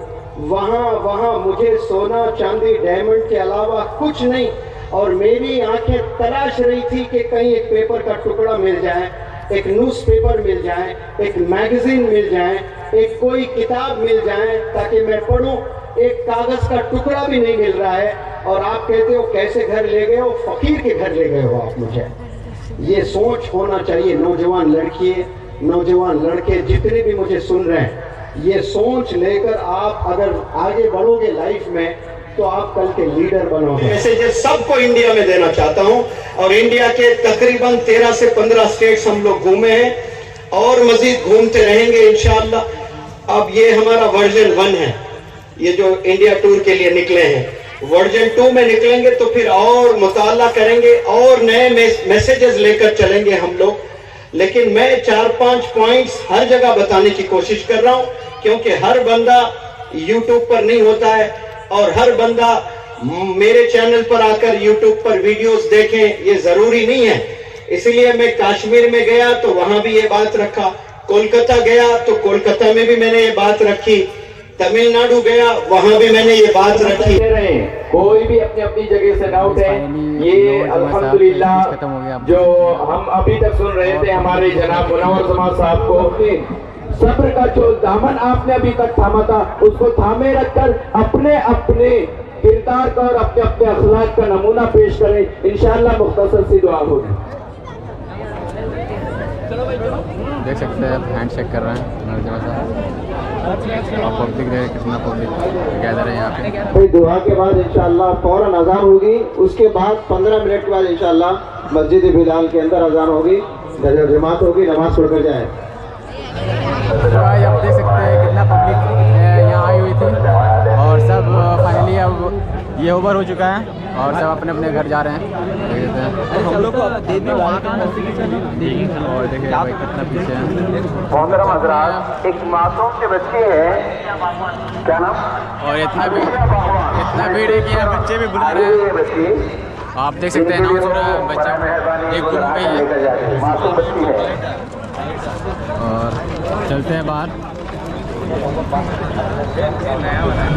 وہاں وہاں مجھے سونا چاندی ڈائمنڈ کے علاوہ کچھ نہیں, اور میری آنکھیں تلاش رہی تھی کہ کہیں ایک پیپر کا ٹکڑا مل جائے, ایک نیوز پیپر مل جائے, ایک میگزین مل جائے, ایک کوئی کتاب مل جائے تاکہ میں پڑھوں. ایک کاغذ کا ٹکڑا بھی نہیں مل رہا ہے, اور آپ کہتے ہو کیسے گھر لے گئے ہو, فقیر کے گھر لے گئے ہو آپ مجھے. یہ سوچ ہونا چاہیے نوجوان لڑکیے, نوجوان لڑکے جتنے بھی مجھے سن رہے ہیں, یہ سوچ لے کر آپ اگر آگے بڑھو گے لائف میں تو آپ کل کے لیڈر بنو گے. میسیجز سب کو انڈیا میں دینا چاہتا ہوں, اور انڈیا کے تقریباً 13 سے 15 اسٹیٹس ہم لوگ گھومے ہیں اور مزید گھومتے رہیں گے انشاءاللہ. اب یہ ہمارا ورژن 1 ہے, یہ جو انڈیا ٹور کے لیے نکلے ہیں. ورژن 2 میں نکلیں گے تو پھر اور مطالعہ کریں گے اور نئے میسیجز لے کر چلیں گے ہم لوگ. لیکن میں 4-5 پوائنٹس ہر جگہ بتانے کی کوشش کر رہا ہوں, کیونکہ ہر بندہ یوٹیوب پر نہیں ہوتا ہے اور ہر بندہ میرے چینل پر آ کر یوٹیوب پر ویڈیوز دیکھیں, یہ ضروری نہیں ہے. اس لیے میں کشمیر میں گیا تو وہاں بھی یہ بات رکھا, کولکتہ گیا تو کولکتہ میں بھی میں نے یہ بات رکھی, تمل ناڈو گیا وہاں بھی میں نے یہ بات رکھی. کوئی بھی اپنی اپنی جگہ سے نہ اٹھے. یہ الحمدللہ جو ہم ابھی تک سن رہے تھے ہمارے جناب منور زمان صاحب کو, صبر کا جو دامن آپ نے ابھی تک تھاما تھا اس کو تھامے رکھ کر اپنے اپنے کردار کا اور اپنے اپنے اخلاق کا نمونہ پیش کریں. انشاءاللہ مختصر سی دعا ہوگی. دیکھ سکتے ہیں ہینڈ شیک کر رہے ہیں اور پبلک دیکھ کتنا پبلک گیدر ہے یہاں پہ. دعا کے بعد انشاءاللہ فوراً اذان ہوگی, اس کے بعد 15 منٹ کے بعد انشاءاللہ مسجد بلال کے اندر اذان ہوگی, جماعت ہوگی, نماز پڑھ کر جائے. آپ دیکھ سکتے ہیں کتنا پبلک یہاں آئی ہوئی تھی اور سب فائنلی اب یہ اوور ہو چکا ہے اور سب اپنے اپنے گھر جا رہے ہیں. ہم لوگ کو اور دیکھیں بھائی کتنا پیچھے ہیں. محترم حضرات, ایک معصوم سے بچے ہیں, کیا نام, اور اتنا بھیڑ ہے کہ یہاں بچے بھی بلا رہے ہیں. آپ دیکھ سکتے ہیں اناؤنس ہو رہا ہے, بچہ ایک گروپ پہ ہی ہے. اور چلتے ہیں باہر.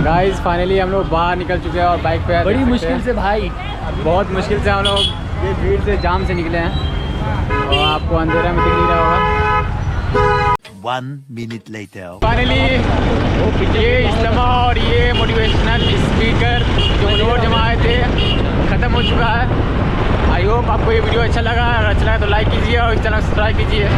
گائز فائنلی ہم لوگ باہر نکل چکے ہیں اور بائک پہ بڑی مشکل سے بھائی, بہت مشکل سے ہم لوگ یہ بھیڑ سے جام سے نکلے ہیں اور آپ کو اندھیرا میں دکھ نہیں رہا ہوگا. 1 minute later. فائنلی یہ اجتماع اور یہ موٹیویشنل اسپیکر جو نور جماعت تھے ختم ہو چکا ہے. آئی ہوپ آپ کو یہ ویڈیو اچھا لگا, اور اچھا لگا تو لائک کیجیے اور چینل سبسکرائب کیجیے.